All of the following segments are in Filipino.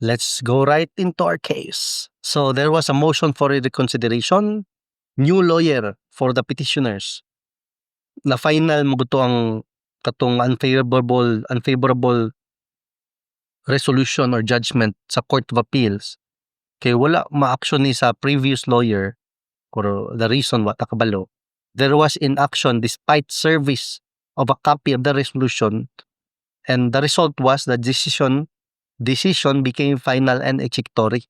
Let's go right into our case. So there was a motion for reconsideration, new lawyer for the petitioners. Na final mo to ang katong unfavorable resolution or judgment sa Court of Appeals. Kay wala ma-action ni sa previous lawyer or the reason what nakabalo. There was inaction despite service of a copy of the resolution, and the result was the decision became final and executory.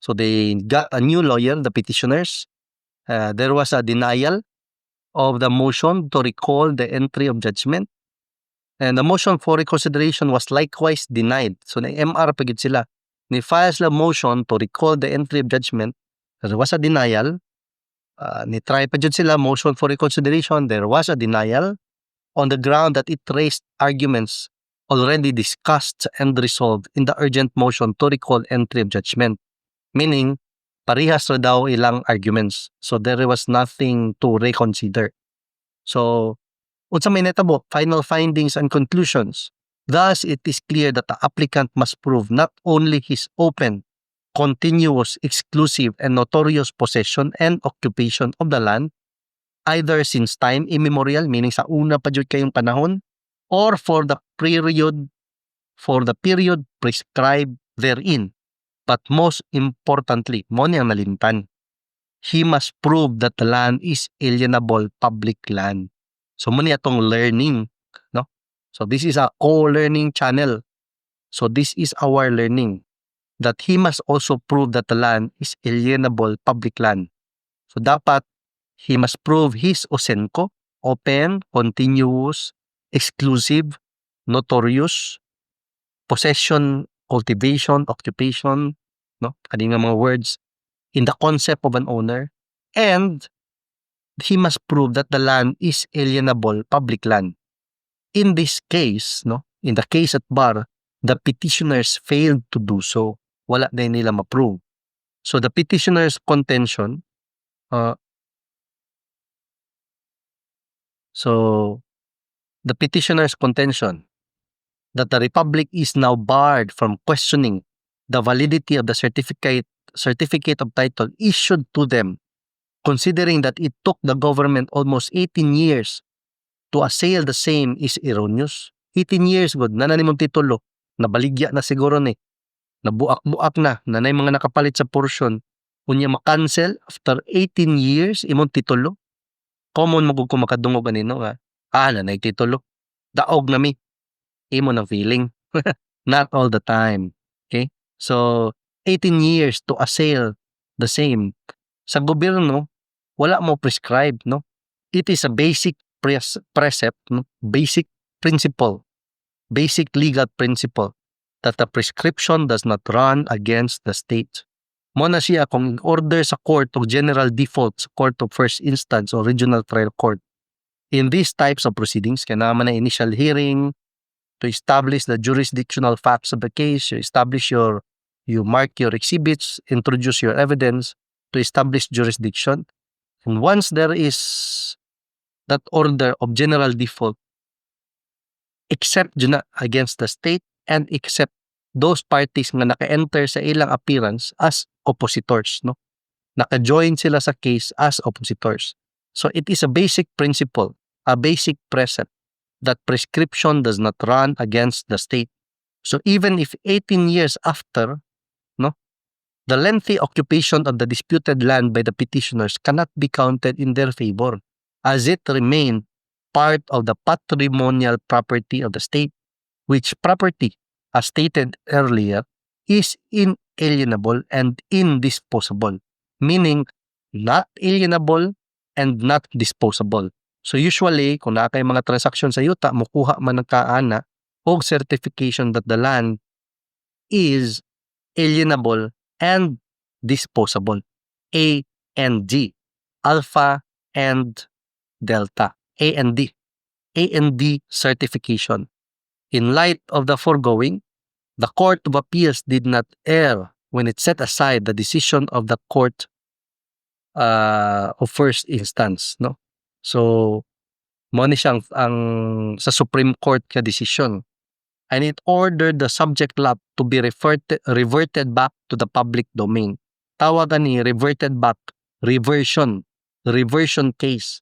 So they got a new lawyer, the petitioners. There was a denial of the motion to recall the entry of judgment. And the motion for reconsideration was likewise denied. So na-MR pa gid sila. Ni files the motion to recall the entry of judgment. There was a denial. Ni try pa jud sila motion for reconsideration. There was a denial on the ground that it raised arguments already discussed and resolved in the urgent motion to recall entry of judgment. Meaning, parehas ra daw ilang arguments. So there was nothing to reconsider. So, unsa may natabo, final findings and conclusions. Thus, it is clear that the applicant must prove not only his open, continuous, exclusive, and notorious possession and occupation of the land, either since time immemorial, meaning sa una pa jud kayong panahon, or for the period prescribed therein. But most importantly, mo niyang nalimtan, he must prove that the land is alienable public land. So mo niya tong learning, no? So this is a co-learning channel. So this is our learning, that he must also prove that the land is alienable public land. So dapat he must prove his OSENCO, open, continuous, exclusive, notorious, possession, cultivation, occupation, no? Kani nga mga words, in the concept of an owner, and he must prove that the land is alienable public land. In this case, no, in the case at bar, the petitioners failed to do so. Wala na nila ma-prove. So the petitioners' contention, that the Republic is now barred from questioning the validity of the certificate of title issued to them, considering that it took the government almost 18 years to assail the same, is erroneous. 18 years good, nananimong titulo, nabaligya na siguro ni, nabuak-buak na, nanay mga nakapalit sa portion, unya makancel after 18 years, imong titulo. Common magug ko makadungog anino nga, nanay titulo. Daog na mi, imo na feeling. Not all the time. Okay? So, 18 years to assail the same. Sa gobyerno, wala mo prescribe, no? It is a basic precept, no? Basic principle, basic legal principle that the prescription does not run against the state. Mo na siya kung order sa court of general default, sa court of first instance or regional trial court. In these types of proceedings, kaya naman na initial hearing, to establish the jurisdictional facts of the case, you mark your exhibits, introduce your evidence to establish jurisdiction. And once there is that order of general default, except against the state and except those parties nga naka-enter sa ilang appearance as oppositors, no? Naka-join sila sa case as oppositors. So it is a basic principle, a basic precept, that prescription does not run against the state. So even if 18 years after, no, the lengthy occupation of the disputed land by the petitioners cannot be counted in their favor, as it remained part of the patrimonial property of the state, which property, as stated earlier, is inalienable and indisposable, meaning not alienable and not disposable. So usually, kung na kay mga transaction sa yuta, mukuha man ng kaana o certification that the land is alienable and disposable. A and D. Alpha and Delta. A and D. A and D certification. In light of the foregoing, the Court of Appeals did not err when it set aside the decision of the Court of First Instance, no? So, mo ni siyang ang sa Supreme Court ka decision. and it ordered the subject lot to be reverted back to the public domain. Tawagan ni reverted back, reversion case,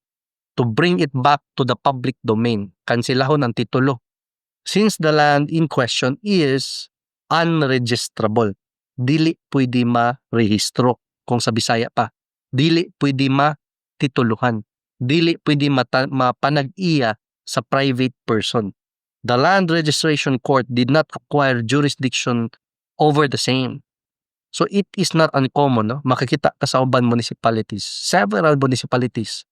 to bring it back to the public domain. Kansilahon ang titulo. Since the land in question is unregistrable, dili pwede ma-rehistro kung sa Bisaya pa. Dili pwede matituluhan. Dili pwede mapanag-iya sa private person. The Land Registration Court did not acquire jurisdiction over the same. So it is not uncommon, no? Makikita ka sa uban municipalities, several municipalities,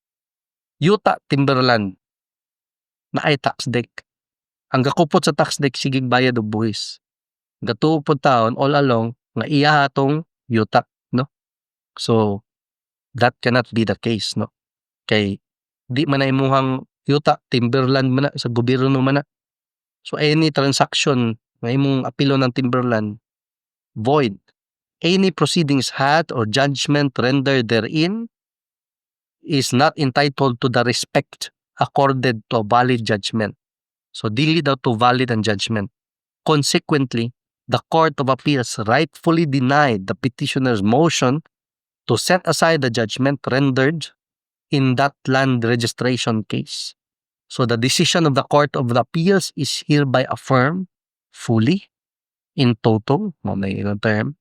yuta timberland na ay tax deck. Ang gakupot sa tax deck sigig bayad og buhis. Gatupod taon all along nga iya atong yuta, no? So that cannot be the case, no? Kay di man na imuhang yuta timberland man na, sa gobyerno man na. So any transaction nga imong apilo ng timberland void. Any proceedings had or judgment rendered therein is not entitled to the respect accorded to a valid judgment. So dili daw to valid ang judgment. Consequently, the Court of Appeals rightfully denied the petitioner's motion to set aside the judgment rendered in that land registration case. So the decision of the Court of Appeals is hereby affirmed fully, in total, term,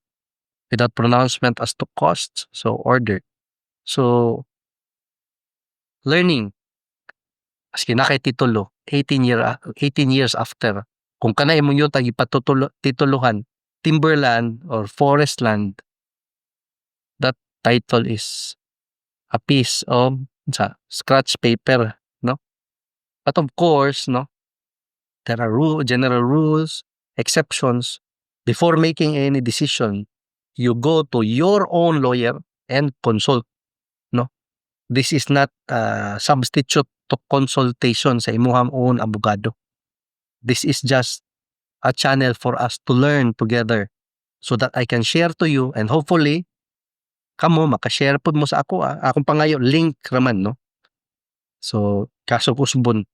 without pronouncement as to costs, so ordered. So, learning, as kinakay titulo, 18 years after, kung kanay mo yun tagi patituluhan, timberland or forest land, that title is a piece of scratch paper, no? But of course, no, there are general rules, exceptions. Before making any decision, you go to your own lawyer and consult, no? This is not a substitute to consultation sa imuhang own abogado. This is just a channel for us to learn together so that I can share to you and hopefully kamo makashare pod mo sa ako. Akong pangayo link raman, no? So kaso kusbon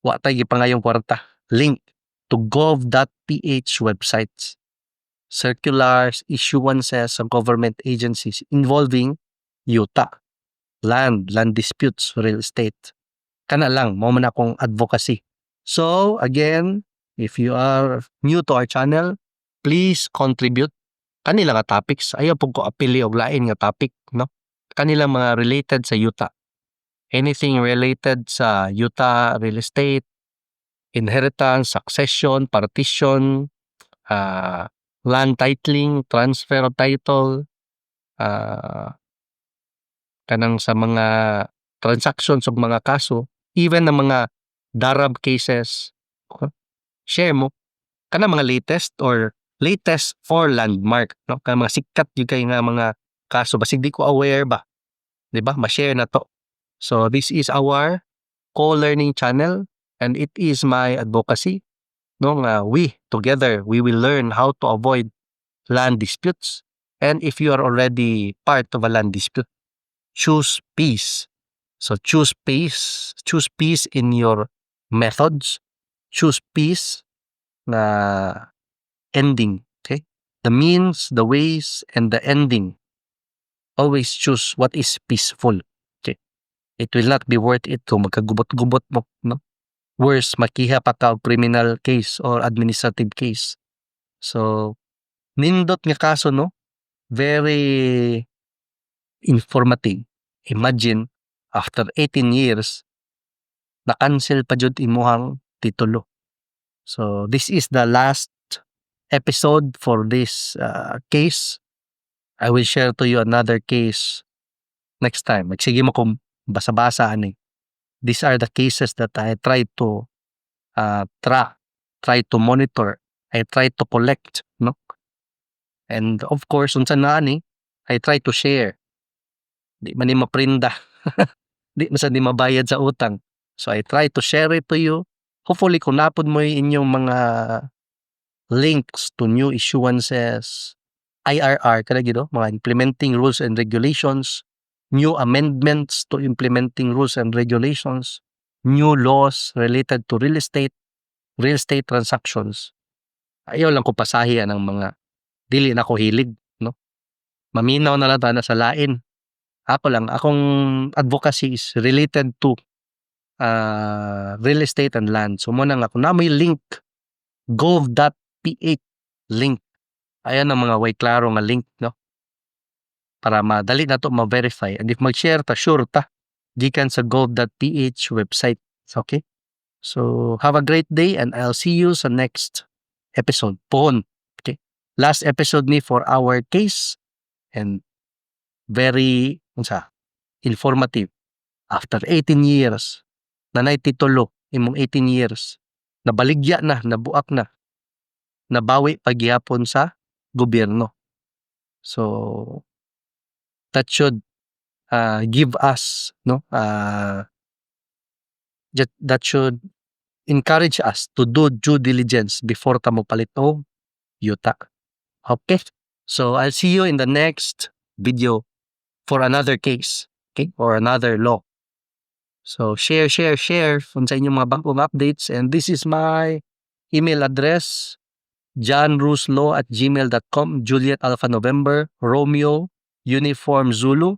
wa tay gipangayong kwarta. Link to gov.ph websites, circulars, issuances of government agencies involving yuta, land disputes, real estate. Kana lang, mo man akong advocacy. So again, if you are new to our channel, please contribute. Kanila nga topics, ayaw po ko apili og lain nga topic, no? Kanila mga related sa yuta. Anything related sa yuta, real estate, inheritance, succession, partition, land titling, transfer of title, kanang sa mga transactions of mga kaso, even na mga darab cases, share mo kanang mga latest or landmark, no? Kanang mga sikat yung kay nga mga kaso, basig di ko aware ba, di ba? Ma-share na to. So this is our co-learning channel and it is my advocacy, no, nga we together we will learn how to avoid land disputes. And if you are already part of a land dispute, choose peace. So choose peace in your methods, choose peace na ending, okay? The means, the ways, and the ending. Always choose what is peaceful, okay? It will not be worth it kung magkagubot-gubot mo, no? Worse, makiha pa ka og criminal case or administrative case. So, nindot nga kaso, no? Very informative. Imagine, after 18 years, na-cancel pa jud imuhang titulo. So, this is the last episode for this case. I will share to you another case next time. Magsige mo kung basa-basa ani. These are the cases that I try to track, try to monitor, I try to collect, no? And of course, unsa na ani, I try to share. Di man ni maprinda. Di man sa di mabayad sa utang. So I try to share it to you. Hopefully, kung napod mo yung inyong mga links to new issuances, IRR, kada gido, mga implementing rules and regulations, new amendments to implementing rules and regulations, new laws related to real estate, real estate transactions, ayaw lang ko pasahian ng mga dili na ko hilig, no? Maminaw na lang ta na sa lain. Ako lang, akong advocacy is related to real estate and land. So muna nga, kung na may link, gov.ph link. Ayan ang mga way klaro nga link, no? Para madali na to ma-verify. And if mag-share ta, sure ta, gikan sa gov.ph website. Okay? So, have a great day and I'll see you sa next episode. Pohon. Okay? Last episode ni for our case and very informative. After 18 years, nanay titulo, imong 18 years, nabaligya na, nabuak na, nabawi pagyapon sa gobyerno. So, that should give us, no, that should encourage us to do due diligence before ta mo palit og yuta. Okay? So, I'll see you in the next video for another case, okay, or another law. So, share kung sa inyong mga bagong updates. And this is my email address, johnruslaw@gmail.com, Juliet Alpha November, Romeo Uniform Zulu,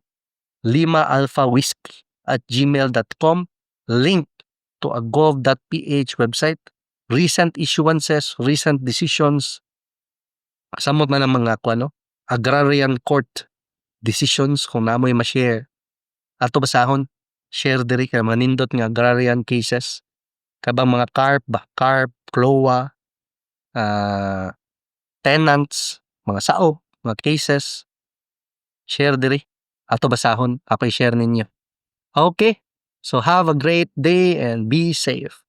Lima Alpha Whiskey @gmail.com. Link to a gov.ph website, recent issuances, recent decisions, samot na ng mga agrarian court decisions kung namoy ma-share. Ato basahon, share diri kay manindot nga agrarian cases. Kabang mga CARP, CLOA, tenants, mga sao, mga cases, share diri. Ato basahon, apay share ninyo. Okay, so have a great day and be safe.